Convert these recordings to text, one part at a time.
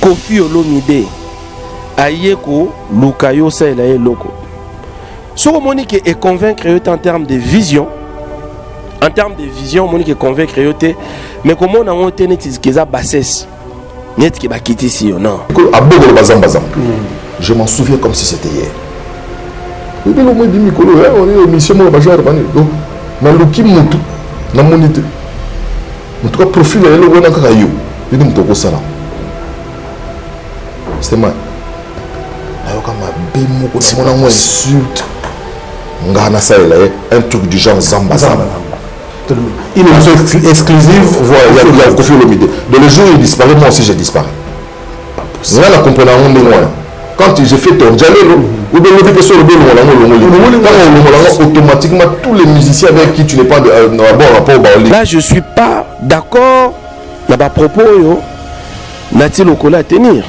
Kofi Olomide ayeko lukayo sa ela eloko. So Monique est convaincre en termes de vision. En termes de vision, Monique est convaincre mais comment on a monté net qui est bassesse. Net qui va quitter ici non. Je m'en souviens comme si c'était hier. On est au mission moi bajar bani. Donc na luki mutu na monite. En tout cas profil est le wena kayo. Il me toko sala. C'est moi. Ayo kama bemo ko mona mo insulte. Ngana ça un truc du genre zamba zamba. Une émission exclusive. Voilà, il y a Kofi Olomide. De le jour où il disparaît, moi aussi j'ai disparu. Vous la comprenez en moi. Quand j'ai fait ton dialogue, automatiquement tous les musiciens avec qui tu n'es pas bon rapport. Là, je ne suis pas d'accord dans ma propos. Nati Lokola à tenir.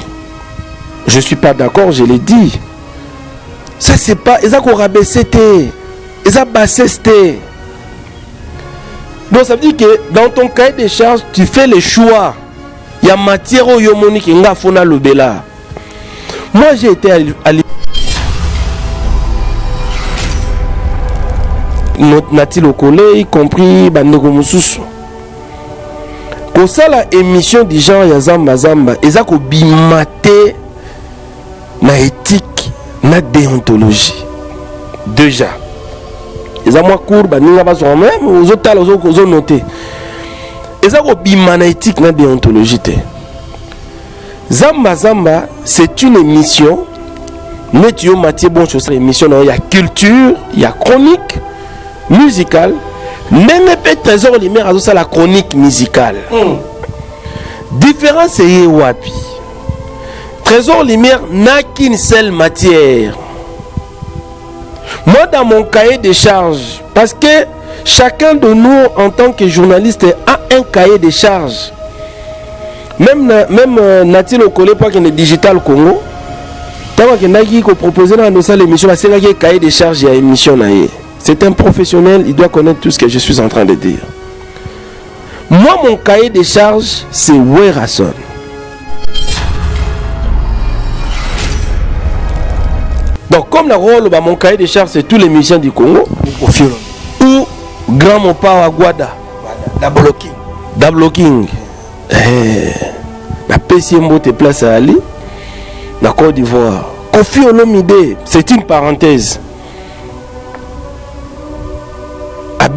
Je ne suis pas d'accord, je l'ai dit. Ça, c'est pas. Ils ont rabaissé. Ils ont bassé. Donc, ça veut dire que dans ton cahier de charges, tu fais les choix. Il y a matière au Yomoni qui n'a pas le bela. Moi, j'ai été à Nati Lokola, y compris Bandego Moussousou. Pour ça, la émission du genre Yazamba Zamba, ils ont bimate na éthique, na déontologie. Déjà. Ils ont moins court, ils ont même, aux autres noté. Ils ont bimana éthique, na déontologie. Zamba Zamba, c'est une émission. Netio Mathieu bon chose émission, il y a culture, il y a chronique musicale. Même peut trésor lumière à ça la chronique musicale. Différence c'est wapi. Trésor lumière n'a qu'une seule matière. Moi dans mon cahier de charges, parce que chacun de nous en tant que journaliste a un cahier de charges. Même Nati Lokola pas que le digital Congo. Tant que Nagi ko proposer dans ça l'émission, c'est un cahier de charges et émission naie. C'est un professionnel, il doit connaître tout ce que je suis en train de dire. Moi, mon cahier de charges, c'est Werason. Donc, comme le rôle, mon cahier de charges, c'est tous les musiciens du Congo. Ou Grand Mopa Aguada. Da blocking. La PCMO te place à Ali. La Côte d'Ivoire. Kofi Olomide, c'est une parenthèse.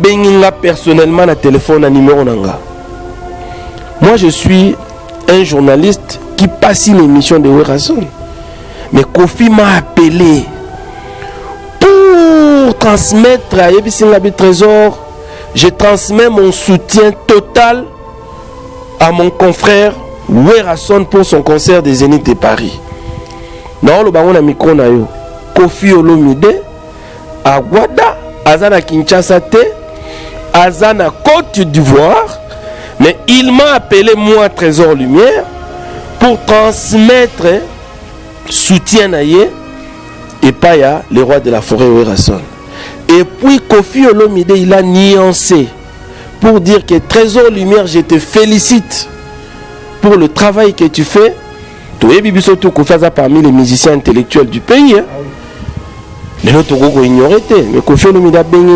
Benginga personnellement na téléphone à numéro nanga. Moi je suis un journaliste qui passe une émission de Werason. Mais Kofi m'a appelé pour transmettre à Ebisingabi Trésor. Je transmets mon soutien total à mon confrère Werason pour son concert des Zénith de Paris. Non, le baron a micro na yo. Kofi Olomide à Guada, Azana Kinshasa te. Azana Côte d'Ivoire, mais il m'a appelé moi Trésor Lumière pour transmettre soutien naïe et pas ya le roi de la forêt Werason. Et puis Kofi Olomide il a nuancé pour dire que Trésor Lumière je te félicite pour le travail que tu fais. Tu es bibiso tout Kofi parmi les musiciens intellectuels du pays. Hein? Les autres ont ignoré, mais Kofi Olomide a béni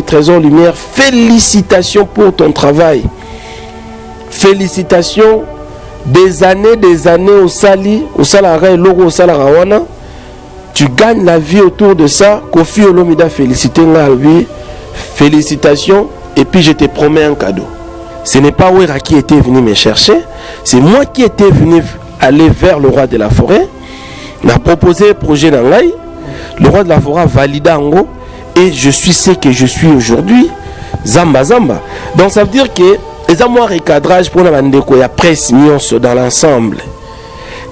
Trésor Lumière. Félicitations pour ton travail. Félicitations des années au Sali, au Salara et Logo, au Salarawana. Tu gagnes la vie autour de ça. Kofi Olomide a félicité lui. Félicitations. Et puis je te promets un cadeau. Ce n'est pas Wera qui était venu me chercher. C'est moi qui étais venu aller vers le roi de la forêt. Il m'a proposé un projet d'Angaï. Le roi de la forêt a validé en gros et je suis ce que je suis aujourd'hui. Zamba Zamba. Donc ça veut dire que les amours recadrage pour la presse dans l'ensemble.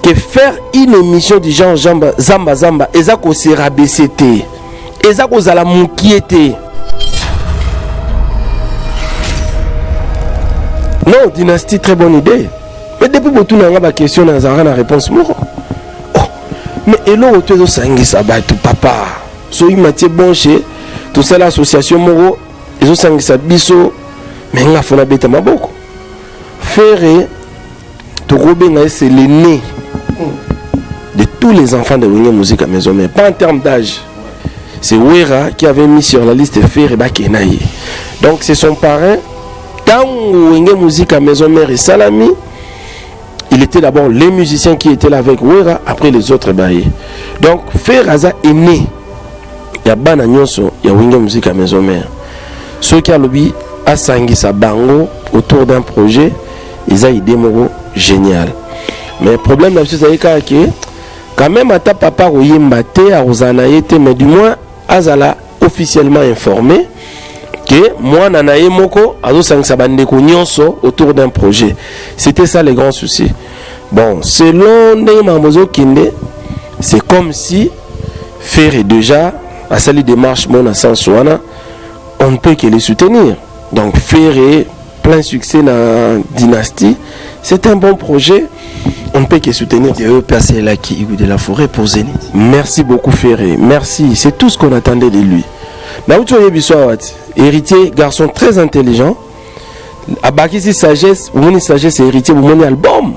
Que faire une émission du genre Zamba Zamba, et ça qu'on s'est rabaissé, et ça qu'on a la moukiété. Non, dynastie, très bonne idée. Mais depuis que tu as une question, tu as une réponse. Mais et là, tu as sangi sabat tout papa. So il m'a dit bon chez tout ça l'association Moro, ils ont sangi sabiso, mais on a fait la bête à ma beaucoup. Faire tout gros c'est le nez de tous les enfants de Wenge Musique à Maison Mère, pas en termes d'âge. C'est Wera qui avait mis sur la liste Fer Bakenaye. Donc c'est son parrain. Quand Wenge Musique à Maison Mère et Salami, il était d'abord les musiciens qui étaient là avec Wera, après les autres baillés. Donc Fer Aza est né. Il y a Bana Nyonso, il y a Wenge Musique à Maison Mère. Ceux qui ont lobby à Sangisa Bango autour d'un projet, ils ont une démo génial. Mais le problème c'est que quand même à ta papa Oyembate à Rosanaïte, mais du moins Azala officiellement informé que moi Nanaye Moko Azo Sangisa Bandeko Nyonso autour d'un projet. C'était ça les grands soucis. Bon, selon Neymamozo Kinde, c'est comme si Fer est déjà à salir démarche mon Sansouana, on ne peut que les soutenir. Donc Fer est plein succès dans la dynastie. C'est un bon projet. On ne peut que soutenir. Dieu passer là qui de la forêt pour Zénith. Merci beaucoup Ferré. Merci. C'est tout ce qu'on attendait de lui. Héritier, garçon très intelligent. Abakisi sagesse, vous avez sagesse et héritier, vous avez album.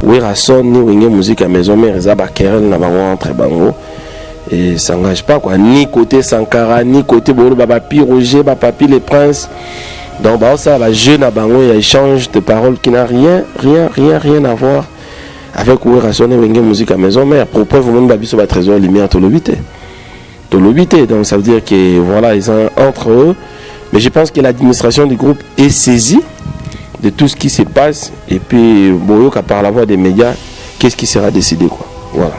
Oui, Rasson, ni Wenge Musique à Maison Mère, Zaba Kerel, Nabango, entre Bango. Et ça n'engage pas quoi. Ni côté Sankara, ni côté Bolo, Babapi, Roger, Bapapi, les princes. Donc, bah, ça va jeune à Bango, il y a échange de paroles qui n'a rien à voir avec où Rasson et Wenge Musique à Maison Mère. Pour preuve, vous avez sur votre trésor lumière, tout l'obité. Donc, ça veut dire que voilà, ils sont entre eux. Mais je pense que l'administration du groupe est saisie de tout ce qui se passe. Et puis, Boyo, par la voix des médias, qu'est-ce qui sera décidé, quoi. Voilà.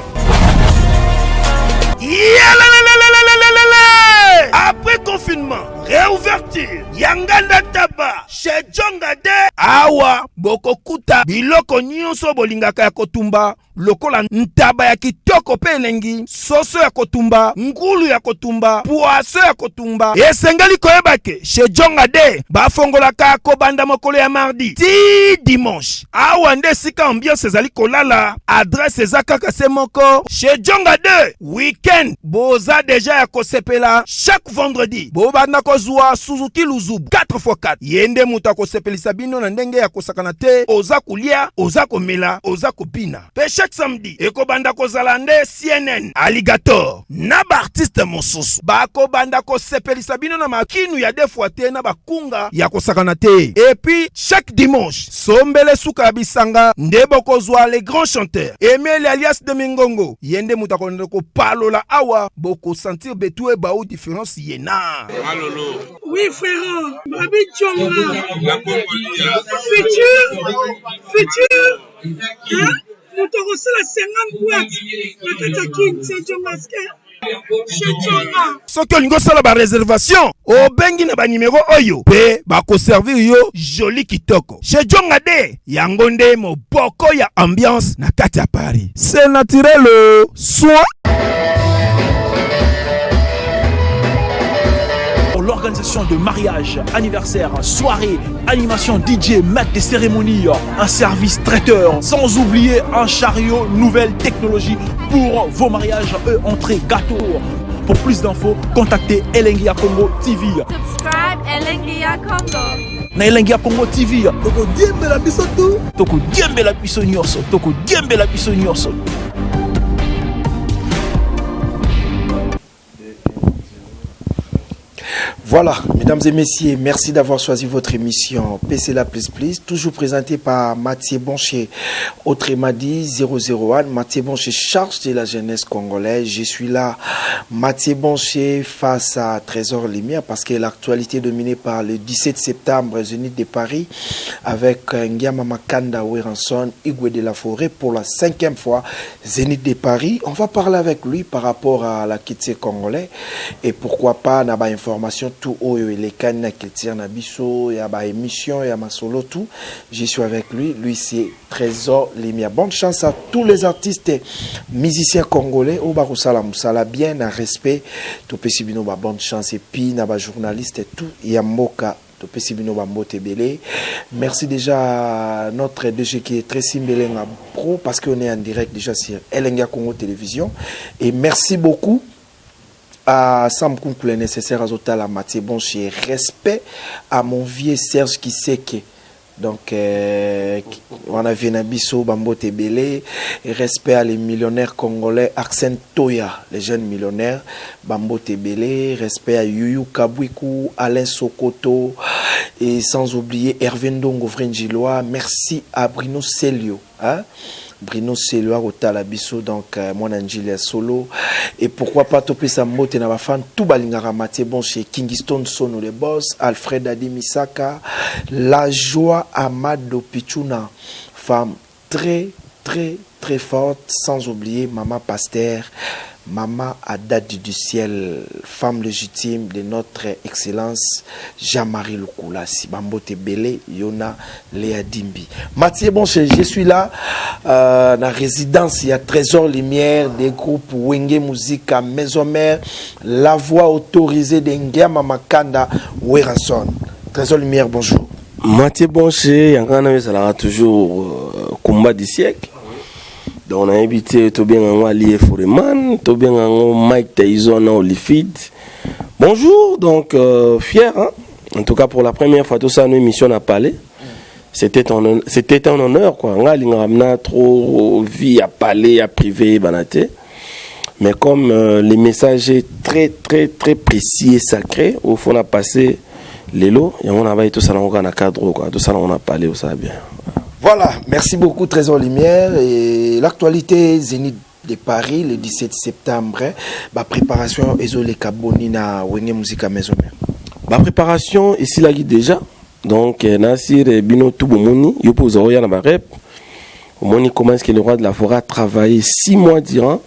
Après confinement, réouverture, Yanganda Taba, chez Djongade, Awa, Bokokuta, Biloko Nyonso Bolingaka ya Kotumba, lokola ntaba ya kitoko pe elengi, soso ya kotumba, ngulu ya kotumba, poaso ya kotumba. Esengeli koyebake, chez Djongade, bafongolaka kobanda mokolo ya mardi, ti dimanche. Awa nde sika ambiance ezali kolala, adresse ezaka se moko, chez Djongade, weekend, boza deja ya kosepela, chaque vendredi, bobanda kozwa Suzuki Luzubu, 4x4. Yende muta kosepelisa bino na ndenge ya kosakana te, oza kulia, oza komela, oza kopina. Pe chaque samedi, ekobanda kozala nde CNN, Alligator, na ba artiste mosusu. Bako banda kosepelisa bino na makinu ya defwa te na bakunga ya kosakana te. Et puis, chaque dimanche, sombele suka bisanga, nde bokozwa les grands chanteurs. Emile alias de Mingongo, yende muta ko palola awa, boko sentir betue ba ou différence yena. Malolo. Oui frère, Babi Tchonga. Futur. Hein? Nous t'avons la 50 boîtes. La Katakin, c'est Djongaske. Soki olingo sala ba réservation, obengi na ba numéro oyo pe ba ko servir yo joli kitoko. Chez Djongade, yango nde moboko ya ambiance na kati ya Paris. C'est naturel, soit l'organisation de mariage, anniversaire, soirée, animation DJ, maître des cérémonies, un service traiteur, sans oublier un chariot nouvelle technologie pour vos mariages et entrées gâteaux. Pour plus d'infos, contactez Elengia Congo TV. Subscribe Elengia Congo. Na Elengia Congo TV. Toko diembe la biso tout. Toko diembe la biso nyonso. Toko diembe la biso nyonso. Voilà, mesdames et messieurs, merci d'avoir choisi votre émission PC La Please Please, toujours présentée par Mathieu Boncher, autrement dit 001. Mathieu Boncher, charge de la jeunesse congolaise. Je suis là, Mathieu Boncher, face à Trésor Lumière, parce que l'actualité est dominée par le 17 septembre, Zénith de Paris, avec Ngiama Makanda Weranson, Igwe de la Forêt, pour la 5e fois, Zénith de Paris. On va parler avec lui par rapport à la Kitse congolais, et pourquoi pas, n'a pas information tout haut et les cannes qui tirent na biso, il y a ba émission, il y a ma solo tout. Je suis avec lui. Lui c'est Trésor Lumière. Bonne chance à tous les artistes musiciens congolais. Au Barusala Moussala bien un respect. To pesibino ba bonne chance et puis na ba journaliste et tout. Il y a Moka. To pesibino ba mbote belé. Merci déjà à notre DG qui est très simbelenga pro parce qu'on est en direct déjà sur Elenga Congo Télévision. Et merci beaucoup à Sam Kunku le nécessaire à Zotala Mathieu Boncher. Respect à mon vieux Serge qui sait que Donc, on a vu Nabiso, Bambo Tebele, respect à les millionnaires congolais, Arsène Toya, les jeunes millionnaires, Bambo Tebele, respect à Yuyu Kabwiku, Alain Sokoto, et sans oublier Hervé Ndongo Vrengiloa, merci à Bruno Celio, hein? Bruno Celio au Talabiso, donc mon Angelia Solo, et pourquoi pas Topé Sambote Nabafan, tout Balingara Maté, bon chez Kingston Sono le boss, Alfred Adi Misaka, la joie Amado Pichuna, femme très très forte, sans oublier Maman Pasteur, Maman Adad du ciel, femme légitime de notre excellence Jean-Marie Lukula, Sibambo Tebele, Yona Léa Dimbi. Mathieu Bonche, je suis là, dans la résidence, il y a Trésor Lumière, des groupes Wenge Musica, Maison Mère, la voix autorisée d'Engia Mamakanda, Werason. Trésor Lumière, bonjour. Mathieu Bonche, ça sera toujours combat du siècle. Donc on a invité Tobien Ali Foreman, Tobien Mike Tyson Olifid. Bonjour, donc fier, hein? En tout cas pour la première fois tout ça, nos émissions à parler. C'était un honneur quoi. On a trop vie à parler, à privé, banaté. Mais comme les messages est très précis et sacrés, au fond on a passé les lots et on a tout ça dans un cadre quoi. Tout ça on a parlé, ça va bien. Voilà, merci beaucoup Trésor Lumière. Et l'actualité Zénith de Paris le 17 septembre, la préparation Ezole Kaboni na Wenge Musica Maison Mère. La préparation ici là déjà. Donc Nassir Bino Toubomoni, Yopo Zoroya na rep. Moni commence que le roi de la forêt a travaillé 6 mois durant.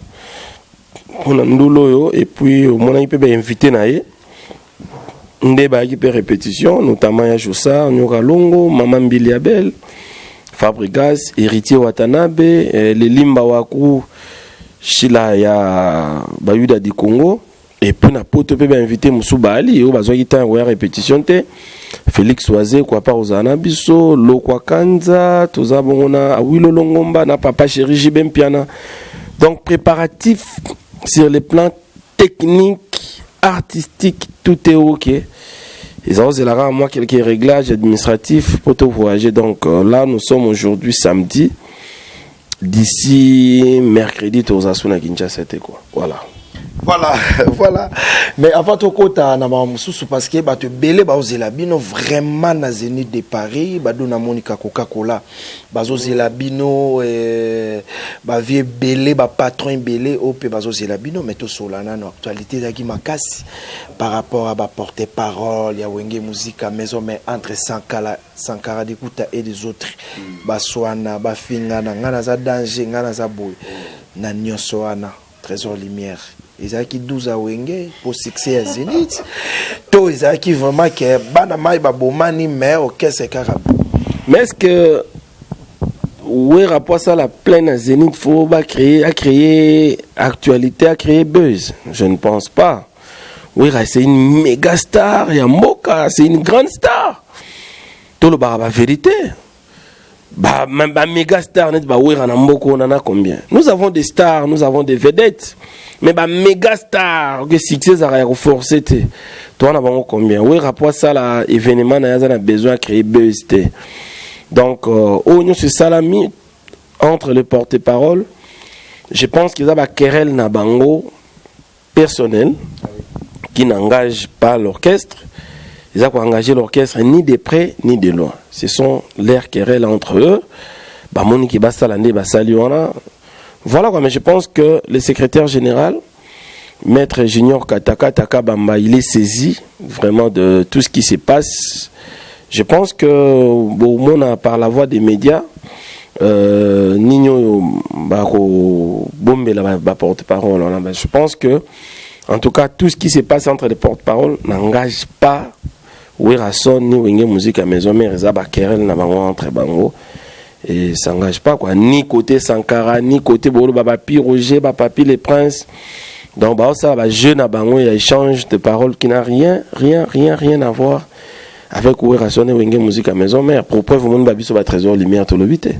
On a ndolo et puis mon ami peut inviter naé. Ndeba qui peut répétition, notamment ya Jossa, Nyoka Longo, Maman Biliabel. Fabregas, héritier Watanabe, les Limba Waku, Shila ya Bayuda di Congo, et puis na poto pe invité Moussouba Ali, ou bazo kita en répétition te, Félix Oazé, quoi pas aux Anabiso, Lokwa Kanza, Toza Bongona, Awilo Longomba, na Papa Chéri Jibem Piana. Donc préparatif sur les plans techniques, artistiques, tout est ok. Ils ont à moi quelques réglages administratifs pour te voyager. Donc là, nous sommes aujourd'hui samedi. D'ici mercredi, tu vas à Kinshasa. Voilà. Voilà. Mais avant tout côté, parce que tu belé bino vraiment na Zénith de Paris, bado na Monica Coca-Cola, bazo zelabino ba vie belé ba patron belé au pe bazo zelabino mais tout solana no actualité daki makasi par rapport à ba porte-parole ya Wenge Musica Maison mais entre Sankara Dikuta et les autres baswana ba finga na ngana za danger ngana za boy na nyosoana Trésor Lumière. Ils ont qui 12 à Wenge pour succès à Zénith. Tout ils ont qui vraiment que banamai babomani mais ok c'est carab. Mais est-ce que ouais rapport ça la pleine à Zénith faut créer actualité, à créer buzz? Je ne pense pas. Oui, c'est une méga star, et Moka, c'est une grande star. Tout le baraba vérité. Même méga star net oui on en a combien? Nous avons des stars, nous avons des vedettes. Mais méga star que succès a renforcé toi on a combien? Oui rapport ça là événement on a besoin de créer buzz. Donc nous c'est salami entre les porte-parole. Je pense qu'ils ont un querelle na bango personnel qui n'engage pas l'orchestre. Ils n'ont pas engagé l'orchestre ni de près ni de loin. Ce sont leurs querelles entre eux. Voilà quoi, mais je pense que le secrétaire général, Maître Junior Kataka Takabamba, il est saisi vraiment de tout ce qui se passe. Je pense que par la voix des médias, Nino Bombe la porte-parole. Je pense que, en tout cas, tout ce qui se passe entre les porte-paroles n'engage pas Werason ni Wenge Musica Maison Mère, Zaba Kerel na bango entre bango. Et ça n'engage pas quoi, ni côté Sankara, ni côté Bolo Bapapi, Roger, Bapapi, les princes. Donc bah ça va jeune à bango, il y a échange de paroles qui n'a rien à voir avec Werason et Wenge Musica Maison Mère. Pour preuve, au monde babiso va Trésor Lumière tout l'obité.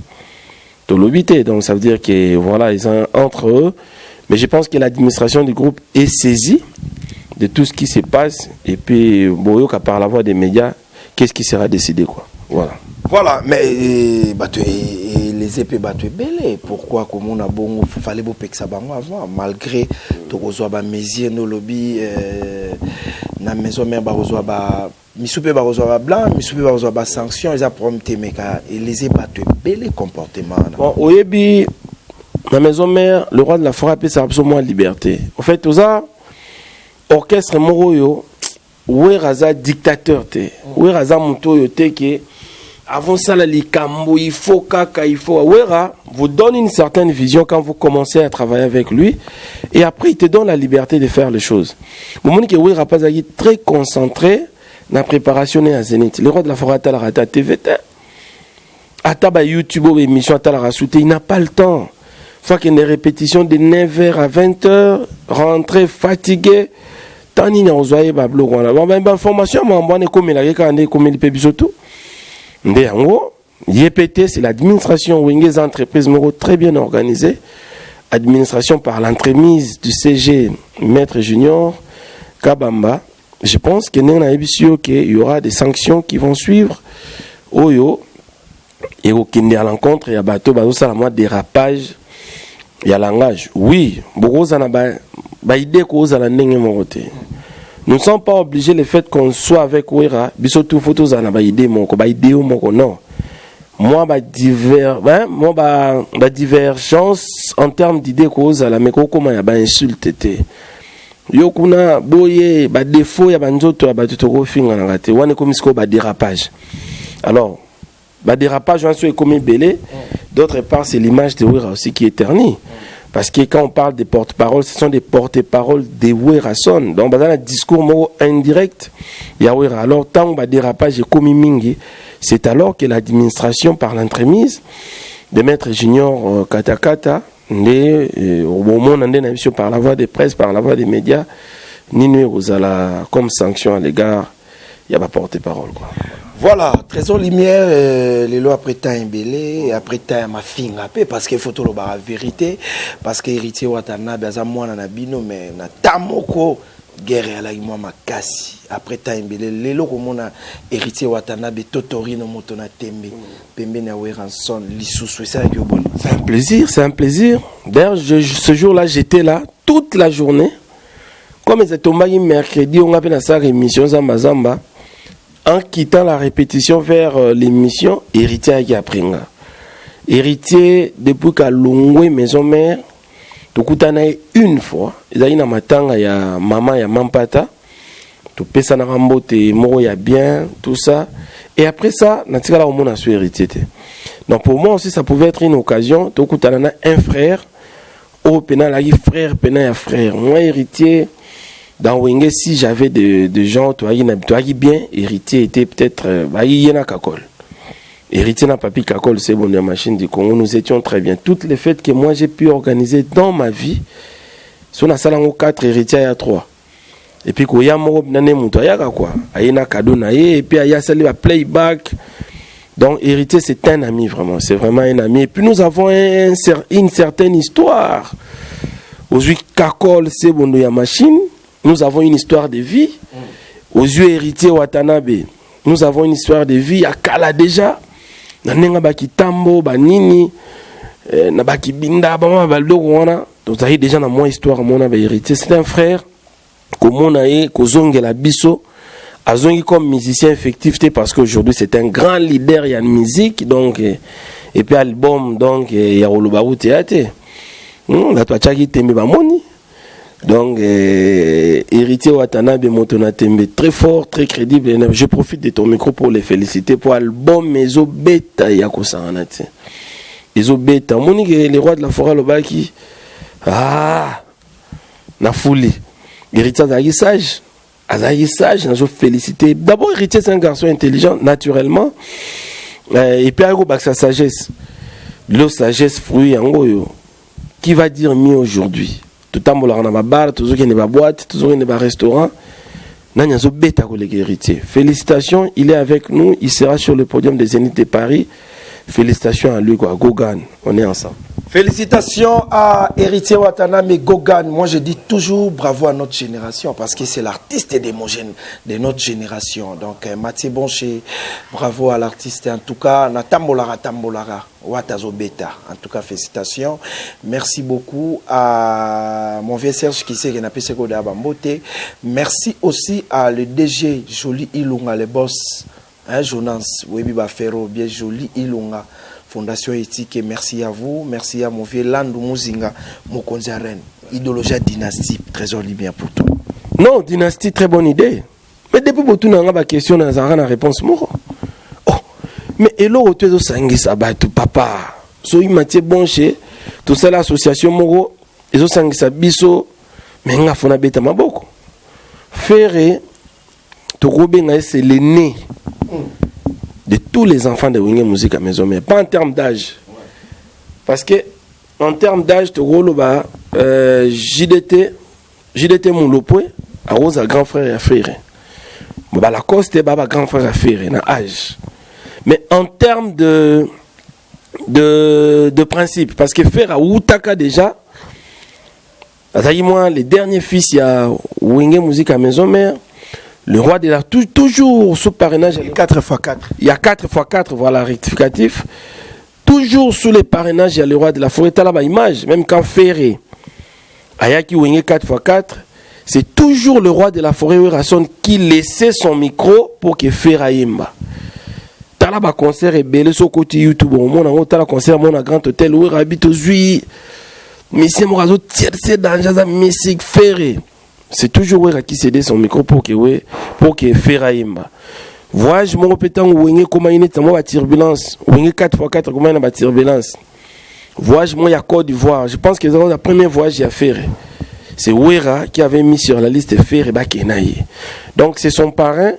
Donc ça veut dire que voilà, ils sont entre eux. Mais je pense que l'administration du groupe est saisie de tout ce qui se passe. Et puis, par la voix des médias, qu'est-ce qui sera décidé quoi. Voilà. Voilà, mais les épées battues belé. Pourquoi comme on a bon, fallait beau que ça avant, malgré tout reçoit mesier no lobby na maison mère ba reçoit ba misoupe ba reçoit blanc, misoupe ba reçoit ba sanction, ils a prompté meka et les épées battues belé comportement. Bon, oyebi la maison mère, le roi de la forêt a absolument liberté. En fait, tout ça orchestre moroyo, ouais raza dictateur te, ouais raza muto te que avant ça, il faut kaka, il faut. Ouera vous donne une certaine vision quand vous commencez à travailler avec lui. Et après, il te donne la liberté de faire les choses. Vous voyez que Ouera pas très concentré dans la préparation à Zénith. Le roi de la forêt à la TVT. À taba YouTube, émission à la il n'a pas le temps. Il faut qu'il y ait des répétitions de 9h à 20h, rentrer fatigué. Tant qu'il y a un bablo. Information, mais comme il a comme il peut bisoto. YPT, c'est l'administration où les entreprises très bien organisées. Administration par l'entremise du CG Maître Junior Kabamba. Je pense qu'il y aura des sanctions qui vont suivre. Oyo et au Kenya à l'encontre, il y a bateau, ça dérapage, il y a langage. Oui, beaucoup de idée cause à la nengue. Nous ne sommes pas obligés le fait qu'on soit avec Ouera, bisotou photos à la idée mon non. Moi divergence en termes d'idées cause à la meko comment ya ba insulte te. Yo kuna boye ba défaut ya banzoto ya batutoko finga na ngate wane komisiko ba dérapage. Alors ba dérapage on soit comme belé, d'autre part c'est l'image de Ouera aussi qui est ternie. Parce que quand on parle des porte-paroles, ce sont des porte-paroles des Ouera-son. Donc, dans un discours indirect, il y a Ouera. Alors, tant que dérapage est commis mingi, c'est alors que l'administration, par l'entremise de Maître Junior Katakata, au moment où par la voie des presse, par la voie des médias, ni comme sanction à l'égard, il n'y a pas porte-parole. Voilà, Trésor Lumière, les lois après temps belé, après temps ma fille parce qu'il faut tout le la vérité, parce que héritier Watanabe a moi na bino mais na tamoko guerre à la moi ma kasi après temps belé les lois comme on a héritier Watanabe Totorino motona tembe pembe na weranson lisusu ça que bon. C'est un plaisir. D'ailleurs ce jour-là j'étais là toute la journée. Comme c'était tombé mercredi on a fait la émission Zamba. En quittant la répétition vers l'émission, héritier à Yapringa. Héritier, depuis qu'à Longwe, maison mère, tout une fois, il y a une matanga, il y a maman, il y a mampata, tout pesa na rambote, moro, il y a bien, tout ça. Et après ça, natika la au monde a su héritier. Donc pour moi aussi, ça pouvait être une occasion, tout un frère, au pénal, il y a frère, pénal, frère. Moi, héritier, dans Wenge, si j'avais des gens, toi, bien, héritier était peut-être, il y en a Kakol. Héritier n'a pas pu Kakol, c'est bon, la machine du Congo, nous étions très bien. Toutes les fêtes que moi j'ai pu organiser dans ma vie, sur la salle 4, héritier, il y a 3. Et puis, quand il y a mon nané, quoi, il y a un cadeau, et puis il y a celle de playback. Donc, héritier, c'est un ami, vraiment, c'est vraiment un ami. Et puis, nous avons une certaine histoire. Aujourd'hui, Kakol, c'est bon, la machine. Nous avons une histoire de vie. Aux yeux héritiers Watanabe, nous avons une histoire de vie à Kala déjà. Nanenga baki tambo, banini, na baki binda, bama baldowana. Donc ça y est déjà dans mon histoire, mon héritier. C'est un frère, comme on a eu, Kozonge la biso, azongi comme musicien effectif, parce qu'aujourd'hui c'est un grand leader, il y a une musique, donc, et puis album, donc, il y a Olubaru Théâtre. La toachaki tembe bamoni. Donc, héritier Watanabe Motona Tembe, très fort, très crédible. Je profite de ton micro pour les féliciter pour l'album Mezo Beta Yakosanate. Mezo Beta, Monique, les rois de la forêt, le baki. Ah, na folie. Héritier Azagissage, je félicite. D'abord, héritier, c'est un garçon intelligent, naturellement. Et puis, avec sa sagesse. Le sagesse, fruit, qui va dire mieux aujourd'hui? Tout le monde a un bar, toujours qu'il y a une boîte, toujours qu'il y a un restaurant. Félicitations, il est avec nous, il sera sur le podium des Zénith de Paris. Félicitations à lui, Gogan, on est ensemble. Félicitations à Héritier Watanabe Gogan. Moi, je dis toujours bravo à notre génération parce que c'est l'artiste de notre génération. Donc, Mathieu Bonché, bravo à l'artiste. En tout cas, Tambolara, Watazo Beta. En tout cas, félicitations. Merci beaucoup à mon vieux Serge qui sait qu'il n'a pas de Goda Bambote. Merci aussi à le DG Joli Ilunga, le boss, Jonas Webi Bafero, bien Joli Ilunga. Fondation Éthique, merci à vous. Merci à mon vieux Landou Mouzinga, Mokonzi Arène. Idéologie dynastie, trésor libyen pour toi. Non, dynastie, très bonne idée. Mais depuis que tu as une question, tu as une réponse. Oh, mais hello, tu es au Sangisa, papa. So, il m'a dit, bon, chez tout ça, l'association Moro, ils ont Sangisa Bisso, mais il y a un bêta maboko. Ferré, tu as c'est l'aîné de tous les enfants de Wenge Musique à Maison Mère, pas en termes d'âge. Parce que en termes d'âge, tu as JDT Moulopoe, à Rose à grand frère et à frère. La Coste est grand frère et à frère, dans l'âge. Mais en termes de principe, parce que faire à Outaka déjà, moi, les derniers fils, il y a Wenge Musique à Maison Mère. Le roi de la toujours sous parrainage. 4x4. Il y a 4x4, voilà, rectificatif. Toujours sous les parrainages, il y a le roi de la forêt. Tu as là image, même quand Ferré, Ayaki Wenge 4x4, c'est toujours le roi de la forêt qui laissait son micro pour que Ferraïmba. Tu as là concert et belé sur côté YouTube. On a un concert, on a un grand hôtel où il habite aux Uis. Monsieur Morazo, tiercé dans la musique Ferré. C'est toujours qui cédait son micro pour que Ferraïmba. Voyage mon répétant Wenge comment il est en mode turbulence. Wenge 4x4 comment il est en turbulence. Voyage mon ya Côte d'Ivoire. Je pense que c'est la première voyage à faire. C'est Wera qui avait mis sur la liste Ferré Bakenaye. Donc c'est son parrain.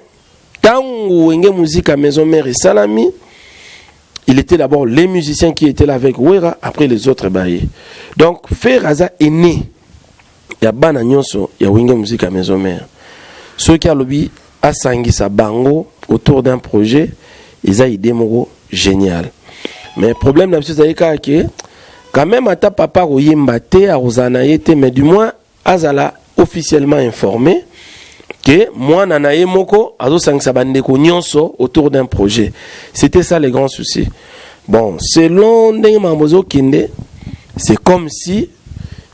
Tant Wenge Musique à Maison Mère et Salami, il était d'abord les musiciens qui étaient là avec Wera, après les autres baillés. Donc Ferraza est né. Il y a Bana Nyonso, il y a Wenge Musique à Maison Mère. Ceux qui ont lobby à Sangisa Bango autour d'un projet, ils ont une démo géniale. Mais le problème, c'est que quand même, à ta papa, à Rosanaïte, mais du moins, Azala officiellement informé que moi, Nanaye Moko, Azo Sangisa Bandeko Nyonso autour d'un projet. C'était ça les grands soucis. Bon, selon Ndenge Kinde, c'est comme si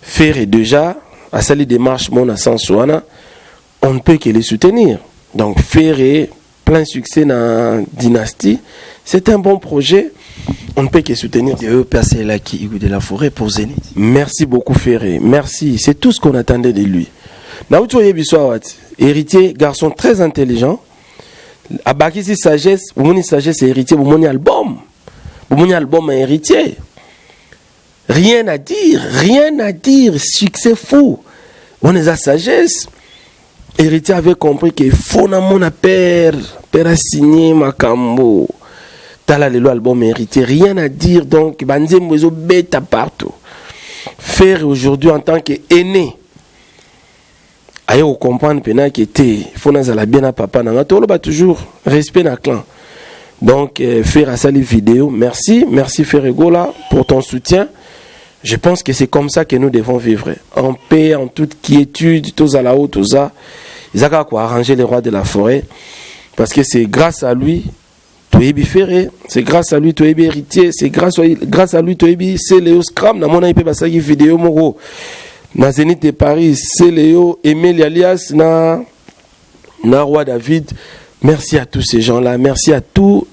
faire déjà à sali démarche mon ascension, on ne peut que les soutenir. Donc Ferré, plein succès dans Dynastie, c'est un bon projet, on ne peut que soutenir. Dieu passer là qui de la forêt pour Zénith. Merci beaucoup Ferré, merci, c'est tout ce qu'on attendait de lui. Héritier, garçon très intelligent, à Bakisi sagesse, vous sagesse et héritier, vous album à héritier. Rien à dire, succès fou. On est à sagesse. Héritier avait compris qu'il faut na mon père a signé Makambo. T'as le album héritier, rien à dire, donc Banzé Mouezo bêta partout. Faire aujourd'hui en tant qu'aîné, aïe, on comprend qu'il était, il faut na bien à papa, n'a toujours respect na clan. Donc, faire à ça les vidéos, merci Ferregola pour ton soutien. Je pense que c'est comme ça que nous devons vivre. En paix, en toute quiétude, tous à la haute, tous ça. Ils ont quoi arranger les rois de la forêt. Parce que c'est grâce à lui, Toyebi Ferré, c'est grâce à lui, Toyebi Héritier, c'est grâce à lui, Toyebi, c'est Léo Scram, dans mon avis, parce que vidéo, Moro, dans Zénith de Paris, c'est Léo, Emile alias, na Roi David. Merci à tous ces gens-là, merci à toute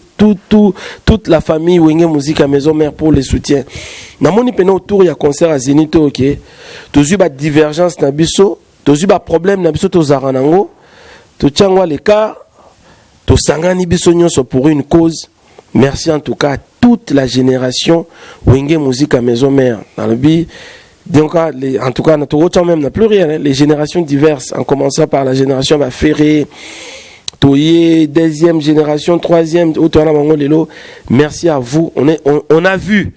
la famille Wenge Musique à Maison Mère pour les soutiens. Dans mon autour, il y a concert à Zénith, ok. Tous eu divergence na biso, tous eu problème na biso to zaranango, to tiangwa l'écart, to sangani biso nyonso pour une cause. Merci en tout cas à toute la génération Wenge Musique à Maison Mère. Dans le but, donc en tout cas notre autre même n'a plus rien, hein, les générations diverses, en commençant par la génération Ferré, Toye, deuxième génération, troisième, merci à vous. On a vu,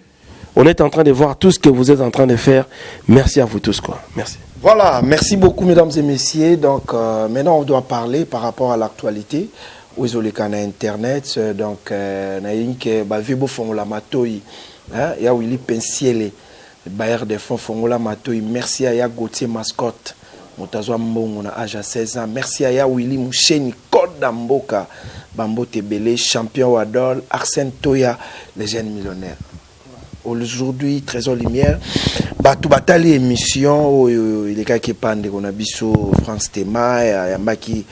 on est en train de voir tout ce que vous êtes en train de faire. Merci à vous tous, quoi. Merci. Voilà, merci beaucoup, mesdames et messieurs. Donc, maintenant, on doit parler par rapport à l'actualité. Où ils ont les canaux Internet. Donc, il y a eu la matoi. Il y a eu les pensiers. Bayer de fonds Fongola Matoi. Merci à Ya Gauthier Mascotte. Moutazwa Mbongo na âge à 16 ans. Merci à Ya Willy Moucheni Koda Mboka. Bambo Tebele, champion Wadol. Arsène Toya, les jeunes millionnaires. Aujourd'hui, Trésor Lumière. Batou Batali émission. Il est qui pande qu'on a biso France Tema. Yambaki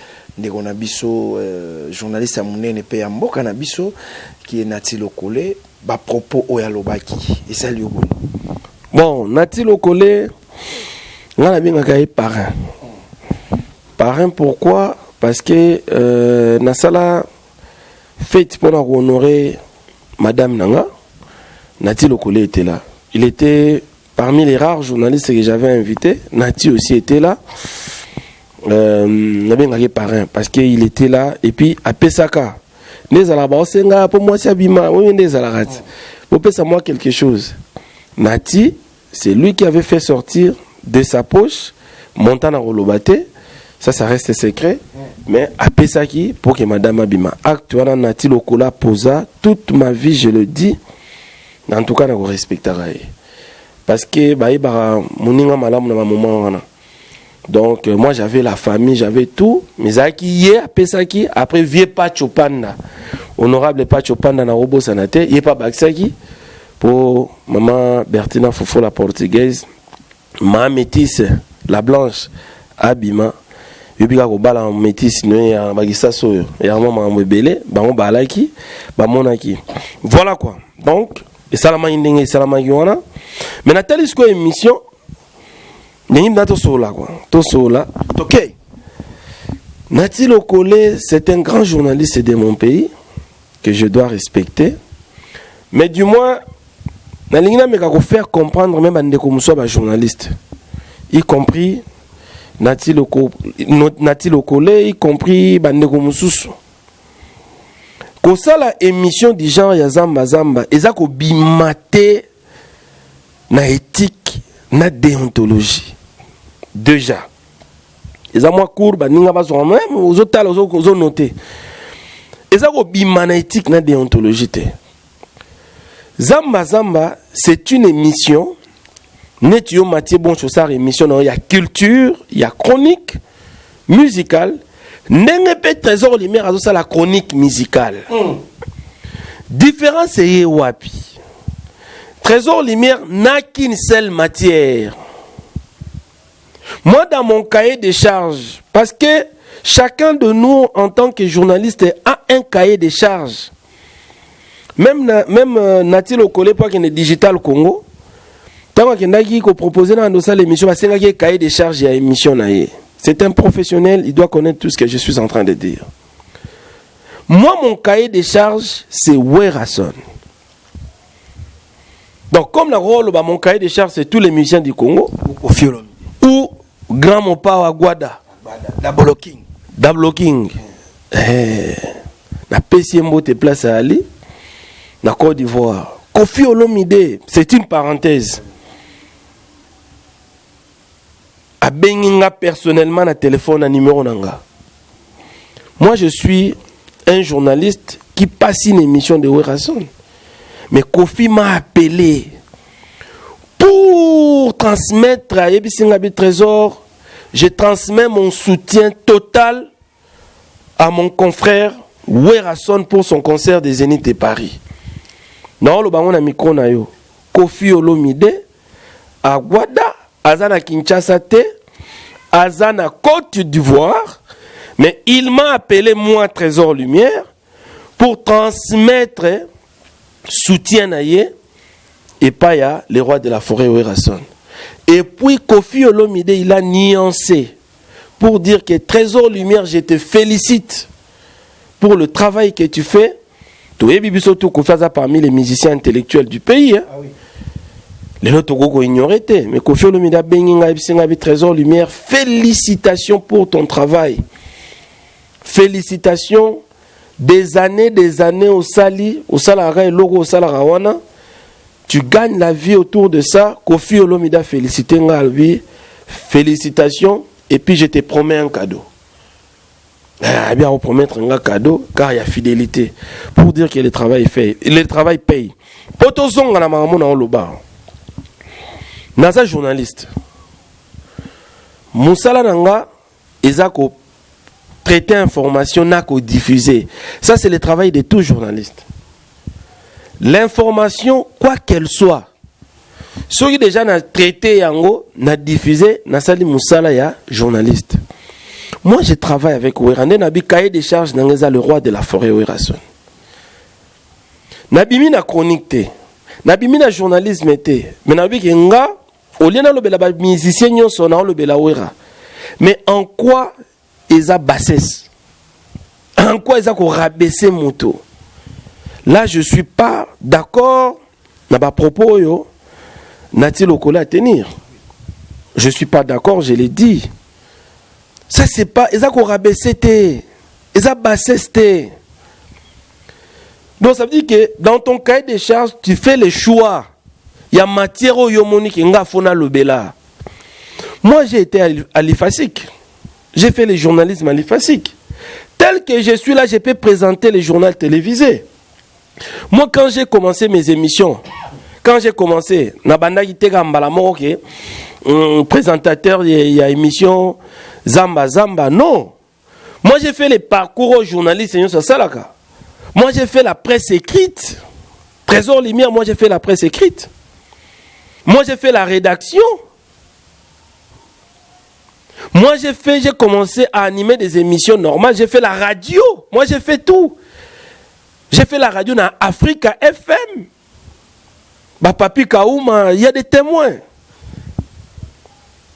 qu'on a biso journaliste à Mounene Pe Mboka na biso qui est Nati Lokole. Ba propos Oyalobaki. Et ça lui bon, Nati Lokole. On a bien un parrain. Parrain pourquoi? Parce que Nasala fête pour honorer Madame Nanga. Nati Lokole était là. Il était parmi les rares journalistes que j'avais invités. Nati aussi était là. On a bien un parrain parce qu'il était là. Et puis à Pesaka, pour moi c'est Abima. Pour Pesaka moi quelque chose. Nati, c'est lui qui avait fait sortir de sa poche Montana Rolobate. Ça reste secret. Mais à Pesaki, pour que Madame Abima acte, Nati Lokole posa toute ma vie, je le dis. En tout cas, je respecte. Parce que donc moi j'avais la famille, j'avais tout. Mais à Pesaki, après vieux Pachopanda, honorable Pachopanda na Robo Sanate, il n'y a pas Baksaki pour maman Bertina Fofo la portugaise, ma métisse la blanche Abima. Yubika ko bala métisse no ya bagisa so ya maman mbele ba on balaki ba monaki. Voilà quoi. Donc et salama indenge salama yona. Mais Nathalie ce émission n'im na to sola quoi. To sola. OK. Nati Lokole, c'est un grand journaliste de mon pays que je dois respecter. Mais du moins Nalingina me ka faire comprendre même andeko muso ba journaliste. Y compris Nati Lokole, y compris bandeko mususu. Ko sala émission du genre ya Zamba Zamba, ezako bimate na éthique, na déontologie. Déjà. Ezamo cour baninga bazo même aux hôtels aux noter. Ezako bimana éthique na déontologie te. Zamba Zamba, c'est une émission. Netio Mathieu Bonchosar émission, il y a culture, il y a chronique musicale. N'engepé Trésor Lumière à la chronique musicale. Différence est wapi. Trésor Lumière n'a qu'une seule matière. Moi, dans mon cahier de charges, parce que chacun de nous, en tant que journaliste, a un cahier de charges. Même Nati Lokole, pas qu'il est Digital Congo. Tant qu'il y a proposé dans l'émission, c'est un cahier de charges à l'émission. C'est un professionnel, il doit connaître tout ce que je suis en train de dire. Moi, mon cahier de charges, c'est Werason. Donc, comme la rôle, mon cahier de charges, c'est tous les musiciens du Congo. Ou Grand Mopa Aguada. Dablo King. La PCMO te place à Ali. La Côte d'Ivoire. Kofi Olomide, c'est une parenthèse. A Benginga personnellement na téléphone à numéro nanga. Moi je suis un journaliste qui passe une émission de Werason. Mais Kofi m'a appelé pour transmettre à Yebisingabi Trésor. Je transmets mon soutien total à mon confrère Werason pour son concert des Zénith de Paris. Non, le baron a micro na yo. Kofi Olomide, Aguada, Azana Kinshasa te, Azana Côte d'Ivoire, mais il m'a appelé moi Trésor Lumière pour transmettre soutien naïe et pas ya les rois de la forêt Werason. Et puis Kofi Olomide il a nuancé pour dire que Trésor Lumière je te félicite pour le travail que tu fais. Tu es bibiso tout Kofi parmi les musiciens intellectuels du pays. Hein? Ah oui. Les autres Gogo ignoraient, mais Kofi Olomide Benginga Ibisingabi Trésor Lumière, félicitations pour ton travail. Félicitations des années au Sali, au Salara et Logo au Salarawana. Tu gagnes la vie autour de ça. Kofi Olomide félicité Ngalbi. Félicitations. Et puis je te promets un cadeau. Eh bien, on promettre un cadeau car il y a fidélité. Pour dire que le travail paye. Potozonga na maman na oloba. naza journaliste. Moussala nanga ezako traiter information na ko diffuser. Ça c'est le travail de tout journaliste. L'information quoi qu'elle soit, ceux qui déjà na traité yango, na diffusé, na sali Moussala ya journaliste. Moi je travaille avec Ouerane nabi cahier des charges nangeza le roi de la forêt Ouerason. Nabimi na chronique te, nabimi na journalisme te, mais nabi kenga au lieu na lobela ba musicien nyonso na lobela Ouera. Mais en quoi eza bassesse? En quoi eza ko rabaisser moto? Là je suis pas d'accord na ba propos yo nati lokola à tenir. Je suis pas d'accord, je l'ai dit. Ça c'est pas eza ko rabaisser te, eza bassesse te. Donc ça veut dire que dans ton cahier de charges, tu fais les choix. Il y a matière au yomonique nga fona lobela. Moi j'ai été à l'IFASIC. J'ai fait le journalisme à l'IFASIC. Tel que je suis là, je peux présenter les journaux télévisés. Moi quand j'ai commencé mes émissions, quand j'ai commencé, nabanda kiteka mbala moko présentateur il y a émission Zamba Zamba, non. Moi j'ai fait les parcours aux journalistes et ça là. Moi j'ai fait la presse écrite. Trésor Lumière, moi j'ai fait la presse écrite. Moi j'ai fait la rédaction. Moi j'ai commencé à animer des émissions normales, j'ai fait la radio. Moi j'ai fait tout. J'ai fait la radio dans Africa FM. Bah Papi Kaouma, il y a des témoins.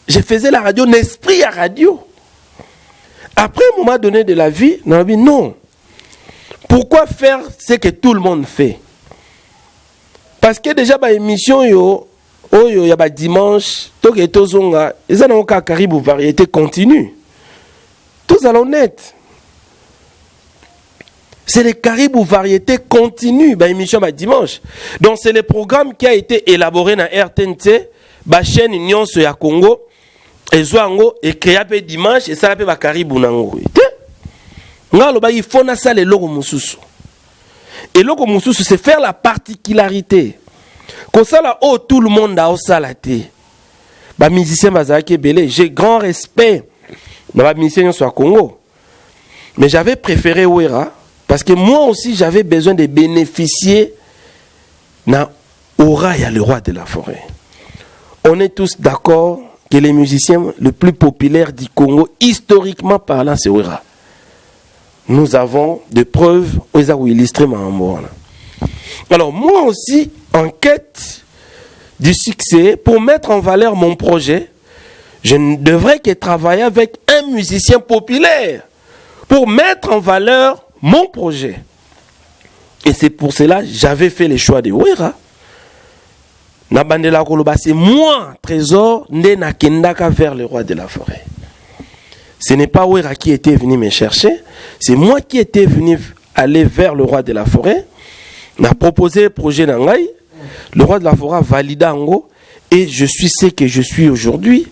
Je faisais la radio Nesprit à radio. Après un moment donné de la vie, on a dit non. Pourquoi faire ce que tout le monde fait? Parce que déjà bah émission yo y a bah dimanche, toke tozonga, ils ont encore Caribou variété continue. Tous allons net. C'est les Caribou variété continue, bah émission bah dimanche. Donc c'est le programme qui a été élaboré dans RTNT, bah chaîne Union sur ya Congo, et zoango et créé pe dimanche et ça pe bah Caribou nango. Il faut ça les logos mususu. Et logo mususu c'est faire la particularité. Comme ça là oh tout le monde a osalaté. Ba musicien bazaki belé, j'ai grand respect dans ba musicien sur Congo. Mais j'avais préféré Ouera parce que moi aussi j'avais besoin de bénéficier na aura ya le roi de la forêt. On est tous d'accord que les musiciens le plus populaire du Congo historiquement parlant c'est Ouera. Nous avons des preuves où illustrer ma amour. Alors moi aussi, en quête du succès, pour mettre en valeur mon projet, je ne devrais que travailler avec un musicien populaire pour mettre en valeur mon projet. Et c'est pour cela que j'avais fait le choix de Ouera. Nabandela Koloba, c'est moi, Trésor, né na kendaka vers le roi de la forêt. Ce n'est pas Ouera qui était venu me chercher, c'est moi qui étais venu aller vers le roi de la forêt. On a proposé le projet d'Angaï, le roi de la forêt a validé Ango, et je suis ce que je suis aujourd'hui,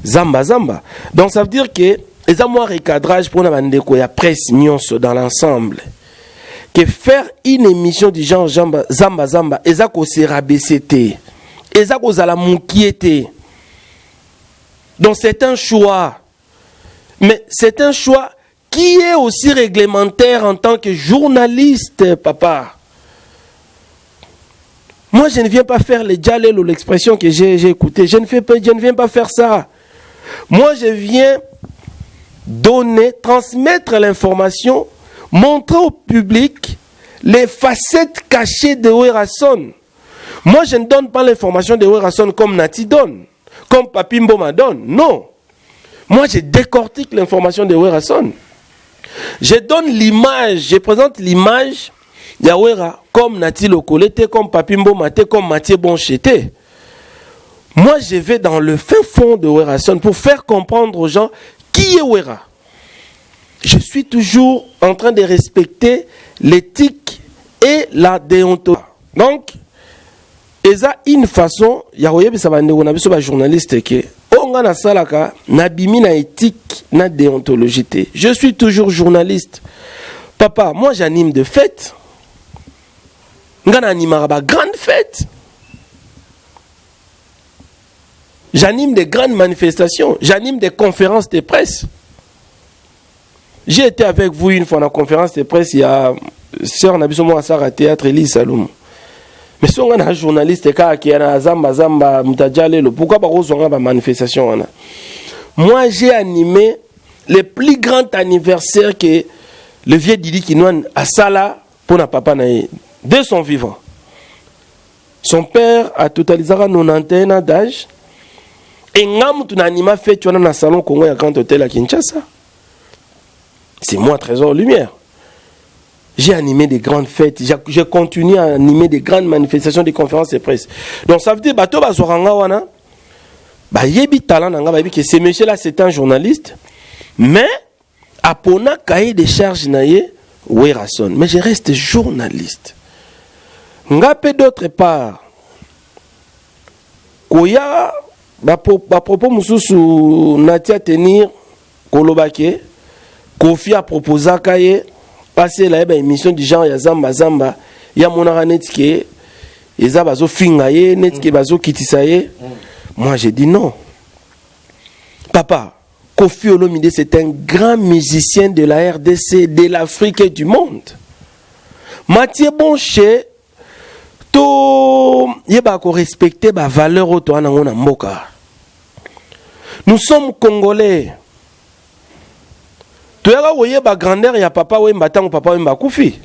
Zamba Zamba. Donc ça veut dire que les amours recadrage pour la presse nyonso dans l'ensemble, que faire une émission du genre Zamba Zamba, et ça qu'on s'est rabaissé, et ça qu'on a la moukiété. Donc c'est un choix. Mais c'est un choix qui est aussi réglementaire en tant que journaliste, papa. Moi, je ne viens pas faire les djalel ou l'expression que j'ai écoutée. Je ne viens pas faire ça. Moi, je viens transmettre l'information, montrer au public les facettes cachées de Ouerason. Moi, je ne donne pas l'information de Ouerason comme Nati donne, comme Papi Mboma donne. Non. Moi, je décortique l'information de Ouerason. Je donne l'image, je présente l'image de Ouera comme Nati Lokolete, comme Papi Mbomate, comme Mathieu Bonchete. Moi, je vais dans le fin fond de Ouerason pour faire comprendre aux gens qui est Ouera. Je suis toujours en train de respecter l'éthique et la déontologie. Donc, il y a une façon, il y a des journalistes qui on a salaka nabimi na éthique na déontologie. Je suis toujours journaliste. Papa, moi j'anime de fêtes. Ngana animera ba grande fête. J'anime des grandes manifestations. J'anime des conférences de presse. J'ai été avec vous une fois dans la conférence de presse. Il y a Sœur Nabisomo Asara Théâtre, Elise Saloum. Mais si on a un journaliste qui a Zamba, Mutadjale, pourquoi pas une manifestation? Moi, j'ai animé le plus grand anniversaire que le vieux Didi Kinouane a Sala pour na papa nae de son vivant. Son père a totalisé 91 ans d'âge. Et ngam tu n'anima fait tu as dans salon Congo à Grand Hôtel à Kinshasa. C'est moi Trésor Lumière. J'ai animé des grandes fêtes, j'ai continué à animer des grandes manifestations, des conférences de presse. Donc ça veut dire bato bazoranga wana ba yebi talent nanga ba yebi que ce monsieur là c'est un journaliste mais apona cahier de charges naie Werason, mais je reste journaliste. Ngapé d'autre part koya ba propos mususu natia tenir kolobake Kofi a proposé kaye passer la émission du genre ya zamba ya monara netike eza bazo fingaye netike bazo kitisaye. Moi j'ai dit non. Papa, Kofi Olomide c'est un grand musicien de la RDC, de l'Afrique et du monde. Mathieu Bonché to yeba ko respecter ba valeur auto na ngona mboka. Nous sommes congolais. Tu as voyé la grandeur et papa Wemba tant papa Wemba Koufi.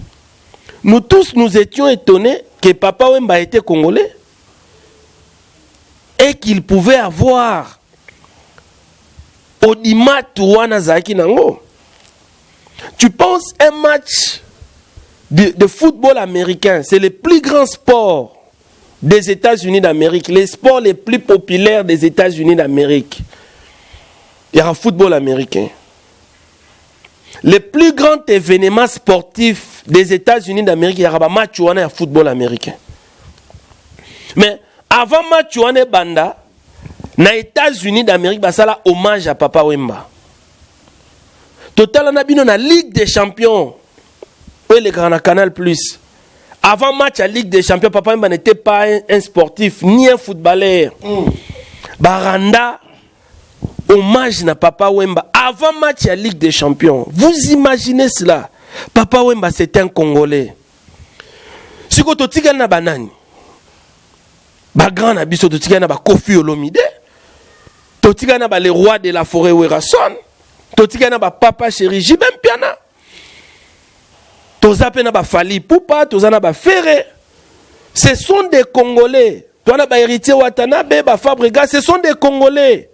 Nous tous nous étions étonnés que papa Wemba était congolais et qu'il pouvait avoir Odima Touana Zaki Nango. Tu penses un match de football américain, c'est le plus grand sport des États-Unis d'Amérique, les sports les plus populaires des États-Unis d'Amérique. Il y a un football américain. Le plus grand événement sportif des États-Unis d'Amérique, il y a un match où on a un football américain. Mais avant match où on a banda, dans les États-Unis d'Amérique, ça a hommage à Papa Wemba. Total, on a bien la Ligue des Champions. Oui, le Grand Canal Plus. Avant match à Ligue des Champions, Papa Wemba n'était pas un sportif, ni un footballeur. Baranda. Hommage na Papa Wemba avant match à Ligue des Champions. Vous imaginez cela? Papa Wemba c'est un Congolais. Si vous avez un banani, ba grand abisso to tika na ba Kofi Olomide, to tika na ba le roi de la forêt Werason, to tika na ba Papa Chéri Jibem Piana, to zape na ba Fali Poupa, to zana ba Ferré. Ce sont des Congolais. To na ba héritier Watanabe, ba Fabrega, ce sont des Congolais.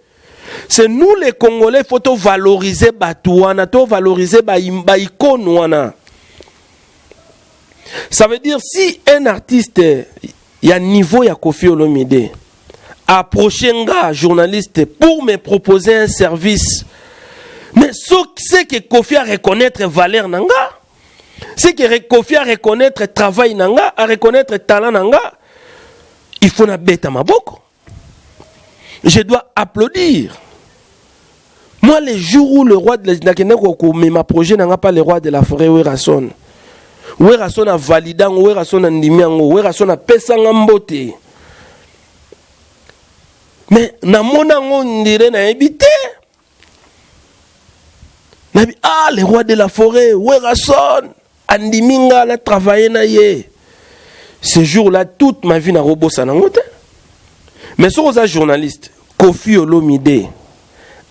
C'est nous les Congolais, il faut valoriser Batouana, valoriser Baïkonouana. Ça veut dire si un artiste, il y a un niveau, il y a Kofi Olomide, approcher un journaliste pour me proposer un service, mais c'est que Kofi a reconnaître valeur nanga, c'est que Kofi a reconnaître travail nanga, à reconnaître talent nanga, il faut na bête à ma boko. Je dois applaudir. Moi, les jours où le roi de la ma projet n'a pas le roi de la forêt Werason. Werason a validé, Werason a ndimiango, Werason a pesangambote. Mais na monango ndire na ebité. Ah, le roi de la forêt Werason andiminga la travaillé na ye. Ce jour-là, toute ma vie n'a robot sanangote. Mais sur les journalistes, Kofi Olomide,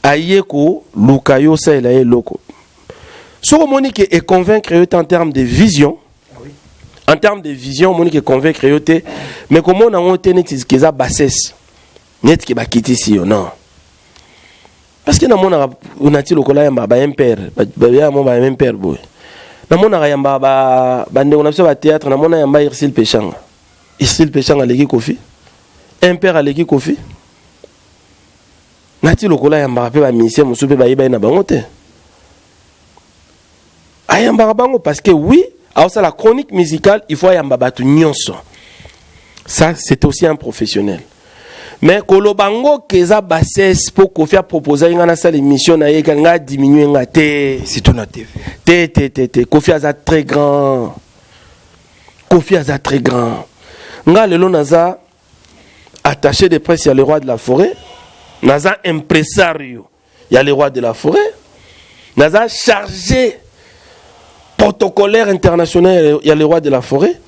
Ayeko, Lukayo, ça il a loko. Sur Monique est convaincre en termes de vision. En termes de vision, Monique est convaincre mais comment on a monté net qui est bassesse, net qui va quitter ici non. Parce que on a dit le collègue ba impère, ba mon ba impère boy. Na mona yamba ba bande on a fait théâtre na mona yamba Irsil Pechanga. Irsil Pechanga leki Kofi. Impère aleki Kofi. Nati lokola yamba pe ba mission musupe ba yiba na bango te. Ayamba bango parce que oui, alors ça la chronique musicale, il faut yamba batu nyonso. Ça c'est aussi un professionnel. Mais kolobango keza bassesse pour Kofi a proposé ngana sa l'émission na yeka nga diminuer nga te, c'est tout na TV. Te Kofi a très grand. Kofi a très grand. Nga lelo naza attaché de presse à le roi de la forêt. naza impresario, il y a les rois de la forêt, naza chargé protocolaire international, il y a les rois de la forêt,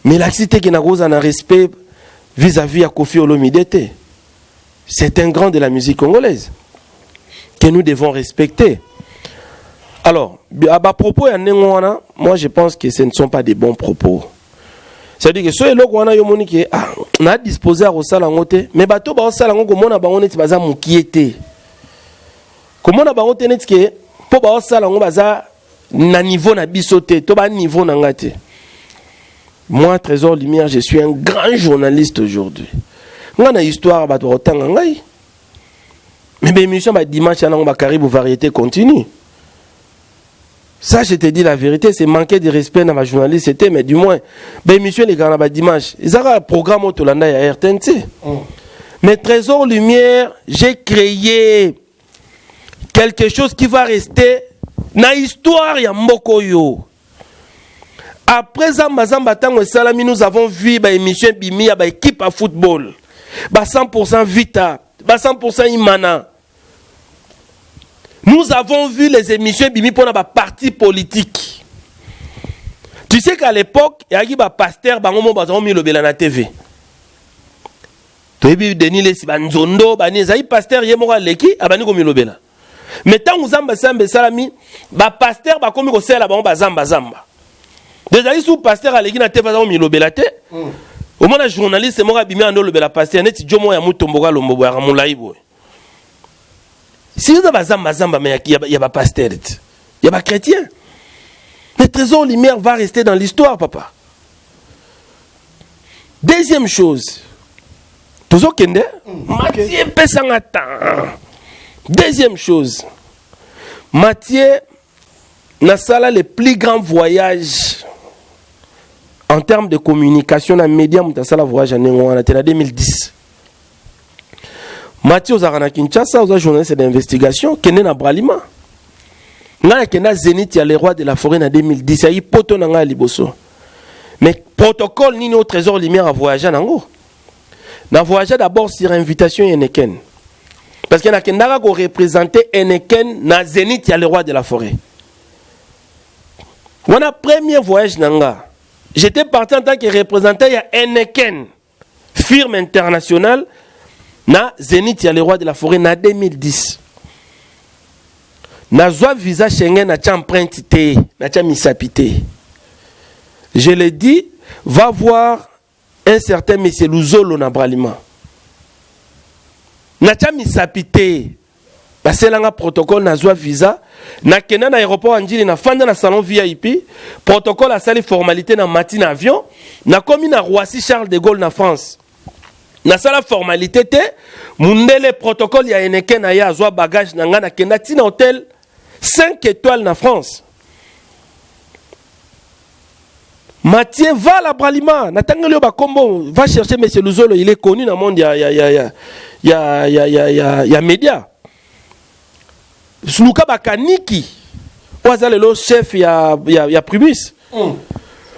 mais l'activité qui n'a pas un respect vis-à-vis à Kofi Olomide. C'est un grand de la musique congolaise que nous devons respecter. Alors, à propos, moi je pense que ce ne sont pas des bons propos. C'est-à-dire que ceux qui on a disposé à Rosala Ngote, mais bateau ba Rosala Ngote, comment on a bangoné ti baza mukiete. Comment on a bangoné net que pour ba Rosala Ngote baza na niveau na bisoté, to ba niveau na ngate. Moi, Trésor Lumière, je suis un grand journaliste aujourd'hui. On a histoire bato rotanga ngai. Mais l'émission dimanche à la Caribou variété continue. Ça, je te dis la vérité, c'est manquer de respect dans ma journaliste, c'était, mais du moins, l'émission les gars dimanche, ils ont un programme au Tolanda à RTNC. Mais Trésor Lumière, j'ai créé quelque chose qui va rester dans l'histoire ya Mokoyo. Après Zamba Tango et Salami, nous avons vu l'émission Bimi à l'équipe à football. 100% Vita, 100% Imana. Nous avons vu les émissions Bimi pour la parti politique. Tu sais qu'à l'époque, il y a un pasteur qui a mis le Bela na TV. Tu as vu Denis Lessi, Banzondo, Banizai, pasteur, il y a un leki, il a mis le Bela. Mais tant que Zamba Salami, le pasteur a mis le Bela Zamba. Déjà, il y a un pasteur à l'église na TV, il a mis le Bela. Au moins, un journaliste, il a mis le Bela pasteur, il a dit Jomo Yamutomboga Lombo, Ramulaïbo. Si vous avez Zamba, mais il y a pas pasteur, il y a pas chrétien. Le Trésor Lumière va rester dans l'histoire, papa. Deuxième chose, toujours Kende, Mathieu Pesangata. Deuxième chose, Mathieu Nassala le plus grand voyage en termes de communication dans les médias, Nassala voyage en 2010. Mathieu Zarana Kinshasa, vous avez journaliste d'investigation, Kende na Bralima. Nga Kenda Zénith, il y a les rois de la forêt en 2010, il y a poto na nga liboso. Mais protocole ni au Trésor Lumière à voyager nango. Na voyager d'abord sur invitation Eneken. Parce que na Kenda ko représenter Eneken na Zénith, il y a les rois de la forêt. On a premier voyage nanga. J'étais parti en tant que représentant ya Eneken, firme internationale. Na Zénith, il y a les rois de la forêt, na 2010. Na zwa visa Schengen, na tcha empreinte, na tcha misapité. Je l'ai dit, va voir un certain monsieur Luzolo na Bralima. Na tcha misapité. Parce que là, protocole, na zwa visa. Na kena na aéroport Anjili, na fanda na salon VIP. Protocole a sali formalité na matin avion. Na komi na Roissy Charles de Gaulle na France. Na sala formalité te mundele protocole ya Eneken na ya azwa bagage na nga na kenda tina hôtel 5 étoiles na France. Mathieu va à la Bralima, na tangelo ba kombo, va chercher monsieur Luzolo, il est connu dans le monde ya média. Suluka Bakaniki, oazale le chef ya Primus.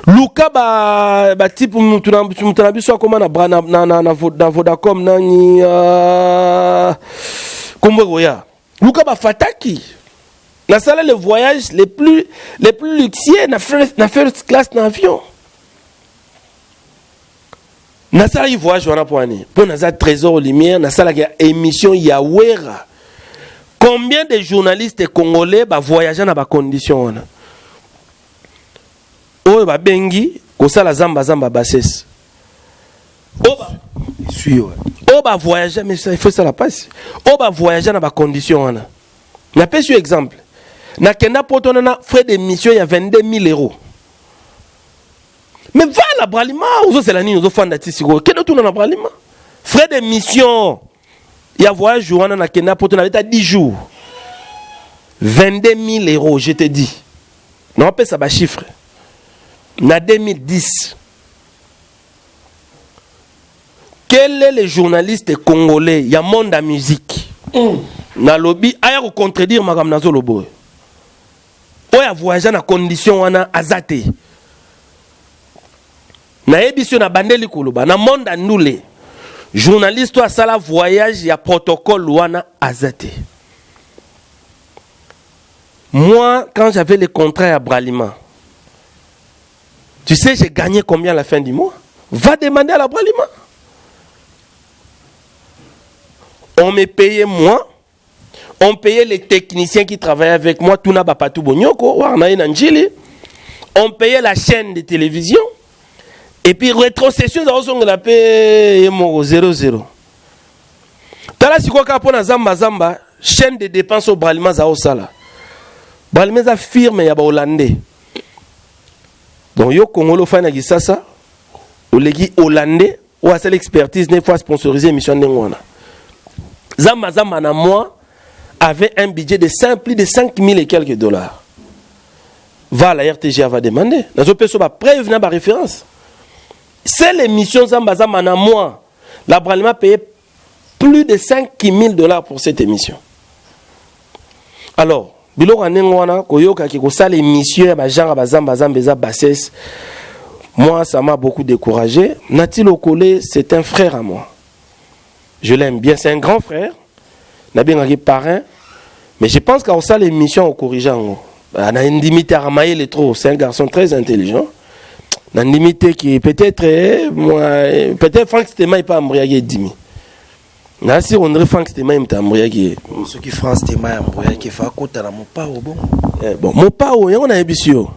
Luka ba type mutuna biso koma na Vodacom nani kombo ya Luka ba Fataki na sala le voyage les plus luxueux na first class na avion na sala voyage wana poani pour na za Trésor Lumière na sala ya émission ya Wera. Combien de journalistes congolais ba voyager na ba conditions wana oyo ba bengi kosala zamba bassesse oba voyager mais ça il faut ça la passe oba voyager na ba condition wana na pèse exemple na kenda potona na frais d'émission il y a 22 000 €. Mais va la Bralima ozo c'est la nini ozo fanda tisiko kendo tuna na Bralima frais d'émission il y a voyage wana na kenda potona avec 10 jours 22 000 €, je te dis non pas ça ba chiffre. En 2010, quel est le journaliste congolais? Il y a monde à musique. Na lobby, aya ko contredire magam nazo lobo. Oya voyager na condition wana azate. Na édition na bandeli koloba na monde à nule. journaliste toi ça la voyage, il y a protocole wana azate. Moi, quand j'avais les contrats à Bralima, tu sais, j'ai gagné combien à la fin du mois? Va demander à la Bralima. On me payait moi, on payait les techniciens qui travaillaient avec moi, Tuna Bapatu Bonyoko, on payait la chaîne de télévision, et puis rétrocession, on a payé 0-0. Tala si quoi qu'on Zamba, chaîne de dépenses au Bralima Zaosala. Bralima za firme ya ba Hollandais. Donc yo Congolo fana gisasa, ou legi Hollandais, ou à l'expertise ne fois sponsoriser émission d'engwana. Zamba na moi avait un budget de plus de 5 000 et quelques dollars. Va la RTGA va demander. Dans un peu sur ma preuve na ba référence. C'est l'émission Zamba na moi. La Bralima payait plus de 5 000 dollars pour cette émission. Alors, biloko anengwana koyoka ki ko sala émission ya ba genre ba Zamba eza bassesse. Moi ça m'a beaucoup découragé. Nati Lokole, c'est un frère à moi. Je l'aime bien, c'est un grand frère. Nabengaki parrain, mais je pense qu'au ça l'émission au corrigeant. On a une limite à ramailler les trop, c'est un garçon très intelligent. On a une limite qui peut-être moi peut-être Franck Stema est pas embriagué dimi. Na si on dirait Franck Stema est embriagué. Ce qui France Stema est embriagué fa kota na mopao bon. Bon, mopao on a ébissio.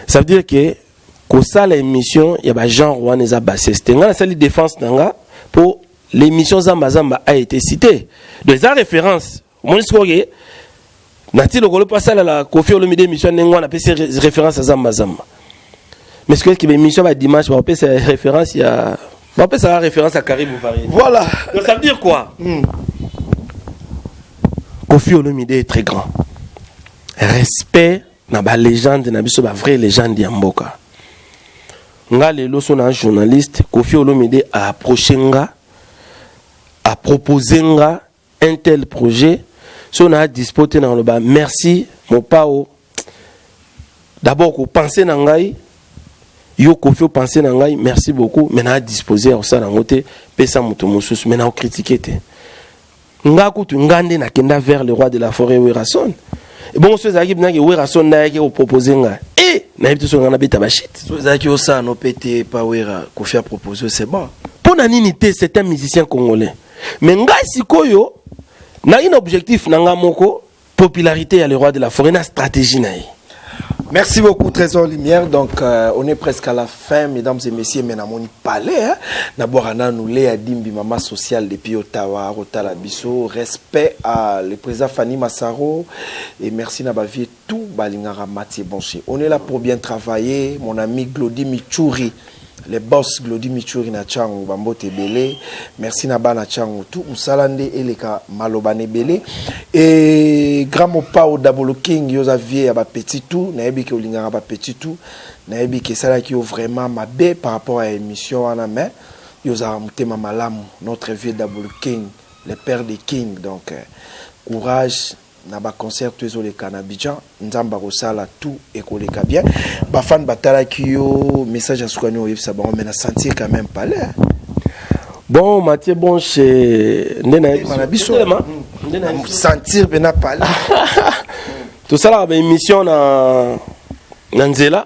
Ça veut dire que qu'au ça l'émission, il y a ba genre ou neza bassesse. Tenga la salle de défense nanga pour l'émission Zamba a été citée. Donc, la référence, mon histoire, Nati Lokole passe à la Kofi Olomide émission, on a fait référence à Zamba. Mais ce que l'émission va dimanche, on a fait référence à référence à Caribou Varié. Voilà. Donc, ça veut dire quoi? Kofi Olomide est très grand. Respect, na ba légende, na biso ba vraie légende Yamboka. Nga lelo son un journaliste, Kofi Olomide a approché nga, a proposé un tel projet. Si on a disposé dans le bas, merci, mon pao. D'abord, vous pensez dans ngai, yo Kofi pensez dans ngai, merci beaucoup. Maintenant, à disposer à ça dans côté, pesa mutumousus, maintenant critiquer te. Nga kutu ngande na kenda vers le roi de la forêt Werason. Et bon, ceux qui ont Werason na qui ont proposé nga. Et na bitu so ngana bita bashit. Ceux qui ont ça no pété pas Wera, Kofi a proposé c'est bon. Pour Naninité, c'est un musicien congolais. Mais nga sikoyo na un objectif nanga moko popularité à le roi de la forêt na stratégie naï. Merci beaucoup Trésor Lumière. Donc on est presque à la fin mesdames et messieurs mais na moni palais hein. D'abord ana nous lé à dimbi mama social depuis Ottawa Rotala Bisso respect à le président Fanny Massaro et merci na ba vie tout balingara Mathieu Bonché. On est là pour bien travailler mon ami Glody Michouri. Les boss Glody Michouri na chango bambote belé merci na bana chango tout musalande eleka malobane belé et grand mopa au Double King yo Xavier ba petit tout na yebi ke olingara ba petit tout na yebi ke sala ki yo vraiment mabe par rapport à émission ana mais yo za mutema malamu notre vieux Double King le père des kings donc courage na ba concert tous les Canabidjan nzamba kosala tout et koleka bien ba fan batala ki yo message à sukani o yebisa bango mais na sentir quand même pas là bon Mathieu Bonché ndena biso ndena sentir bena pas là tout ça là émission na nzela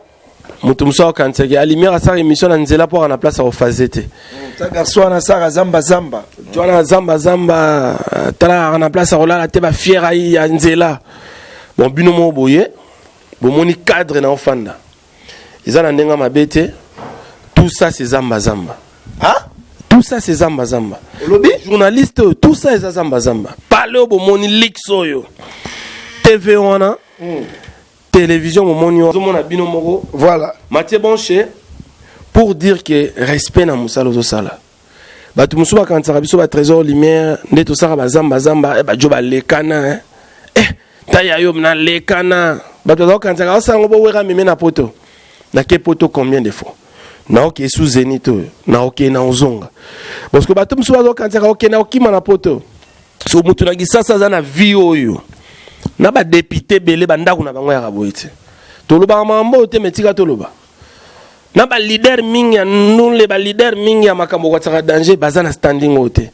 mutu muso kantseke alimira sa émission na nzela pour na place à fazete ta garçon na sa zamba tu na zamba tala na place à rolala te ba fier ai ya nzela bon bino mo boye bon moni cadre na ofanda izana ndenga mabete tout ça c'est zamba hein tout ça c'est zamba lobby journaliste tout ça c'est zamba parle bo moni lixoyo TV wana télévision mon bino moko voilà Mathieu Bonché pour dire que respect na musalo to sala batu musuba kantsaka biso ba Trésor Lumière nde to sala bazamba ba joba lekana taya yo na lekana batu zo kantsaka osango bo wera meme na poto na ke poto combien de fois na ok sous zénito na ok na ozonga parce que batu musuba zo kantsaka ok na okima na poto so mutu na gisasa za na vie oyo na ba député belé bandako na bango ya raboite toloba mambo te metika toloba na ba leader mingi ya nule ba leader mingi ya makambo kwa tsaka danger bazana standing ote.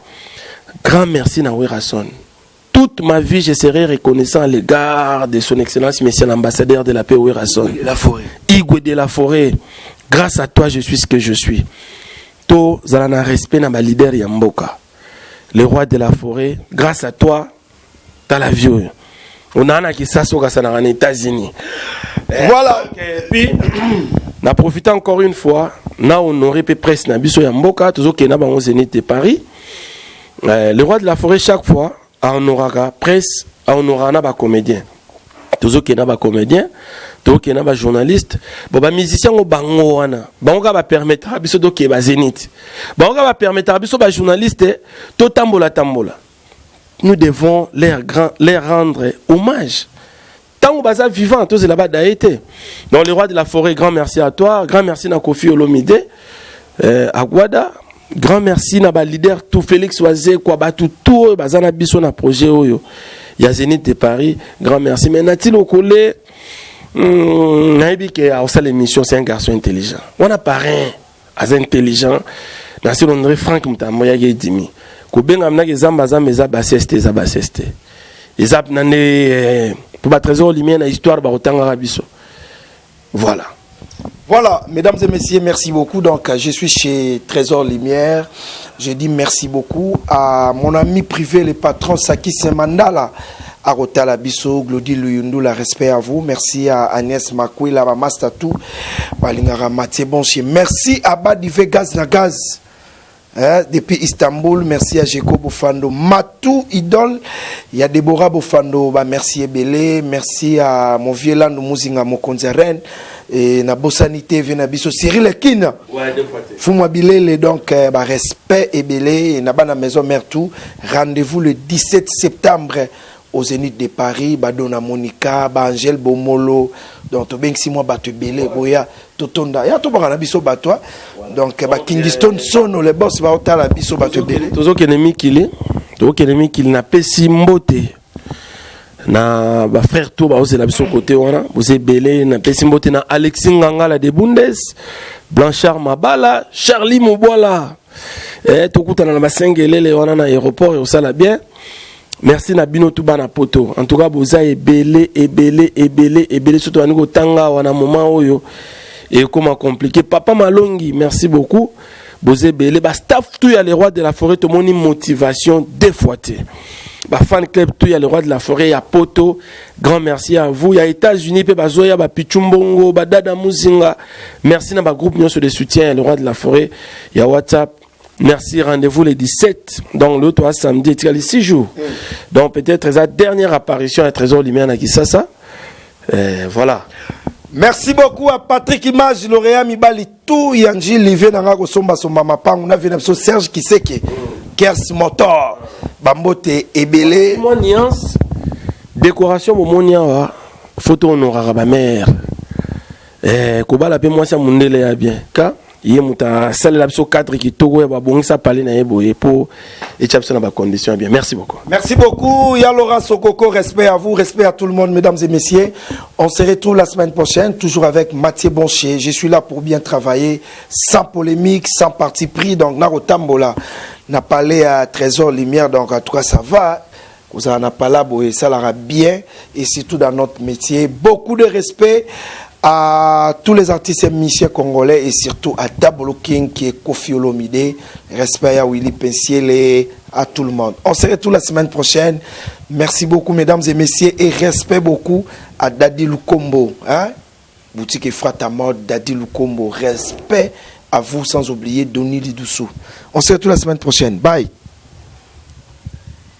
Grand merci na Werason. Toute ma vie, je serai reconnaissant à l'égard de son excellence, monsieur l'ambassadeur de la paix, Werason. Igwe de la Forêt. Grâce à toi, je suis ce que je suis. To zalana respect na ba leader ya mboka. Le roi de la forêt, grâce à toi, t'as la vie. On a qui s'assoit en États-Unis. Voilà. Et puis, on a profité encore une fois. Na honoré presse na biso ya mboka, toujours que na bango Zénith de Paris. Le roi de la forêt chaque fois a honoré presse, a honoré na ba comédien. Toujours que na ba comédien, toujours que na ba journaliste. Bon ba musicien au bango wana. Bango va permettre à biso do ke ba Zénith. Bango va permettre à biso ba journaliste to tambola. Nous devons leur rendre hommage. Tant que nous vivant, tous les là-bas d'ailleurs. Donc le roi de la forêt, grand merci à toi, grand merci à Kofi Olomide, à Guada, grand merci à leader tout Félix Oazé, quoi tout bazana biso na projet oyo. Ya Zénith de Paris, grand merci. Mais n'a-t-il au collé, naïbi que à ça l'émission c'est un garçon intelligent. On a pas rien, as intelligent. N'a-t-il on Franck Mutamoya Yedimi. Kubenga mna kezamba za baseste. Ezap nane pour ba trésor lumière na histoire ba otanga rabiso. Voilà. Voilà, mesdames et messieurs, merci beaucoup. Donc, je suis chez Trésor Lumière. Je dis merci beaucoup à mon ami privé, le patron Saki Semandala, à Rotala Bisso, Glody Luyundu, la respect à vous. Merci à Agnès Makoui, la Mamastatou, Balingara Mathieu Bonchi. Merci à Badive Gaz na Gaz. Depuis Istanbul, merci à Jeko Bofando, Matou Idol, il y a Deborah Bofando, bah merci Ebele, merci à mon vieux land Mouzinga Mokonzeren et na Bossanité Venabiso Cyril Ekina. Ouais, deux fois. Fou-moi bilele donc bah respect Ebele et na bana maison mère tout. Rendez-vous le 17 septembre au Zénith de Paris, Badona Monica, Angel Bomolo, donc tu bien si moi batu belé boya totonda ya to bana biso batwa donc ba Kingston sono le boss va otala biso batu belé tozo kenemi kili na pesi mbote na ba frère to ba ozela biso côté wana boze belé na pesi mbote na Alexis Ngangala de Bundes, Blanchard Mabala, Charlie Mobola to kutana na basengelele wana na aéroport et osala bien. Merci Nabino Toubana Poto. En tout cas, boza ebele surtout à nous tanga wana moment oyo et comment compliqué. Papa Malongi, merci beaucoup. Boza ebele ba staff tout ya les rois de la forêt to moni motivation deux fois. Ba fan club tout ya les rois de la forêt ya Poto. Grand merci à vous. Ya États-Unis pe bazoya ba Pichumbongo, ba Dada Muzinga. Merci na ba groupe nyonso de soutien les rois de la forêt. Ya WhatsApp. Merci, rendez-vous le 17, donc l'autre samedi, il y a les 6 jours. Donc peut-être la dernière apparition à Trésor Lumière à Kisasa. Voilà. Merci beaucoup à Patrick Image, lauréat Mibali, tout Yanji, Livé, Nangago, Somba, Mama Pang, on a vu Serge Kiseke, Kers Motor, Bambote, Ebele. Mon nuance, décoration, mon nuance, photo honorara ma mère. Kobala, pe moi, ça mon délai à bien. Il y a un cadre qui conditions bien. Merci beaucoup. Merci beaucoup. Il y a Laurent Sokoko. Respect à vous, respect à tout le monde, mesdames et messieurs. On se retrouve la semaine prochaine, toujours avec Mathieu Bonchier. Je suis là pour bien travailler, sans polémique, sans parti pris. Donc, Narotambola n'a pas parlé à Trésor Lumière. Donc, en tout cas, ça va. Vous en avez pas là, ça l'ira bien. Et surtout dans notre métier. Beaucoup de respect à tous les artistes et musiciens congolais et surtout à Double King qui est Kofi Olomide, respect à Willy Pensiel et à tout le monde. On se retrouve la semaine prochaine. Merci beaucoup mesdames et messieurs et respect beaucoup à Dadi Lukombo, hein? Boutique et Frata Mode, Dadi Lukombo, respect à vous sans oublier Donny Lidoussou. On se retrouve la semaine prochaine. Bye.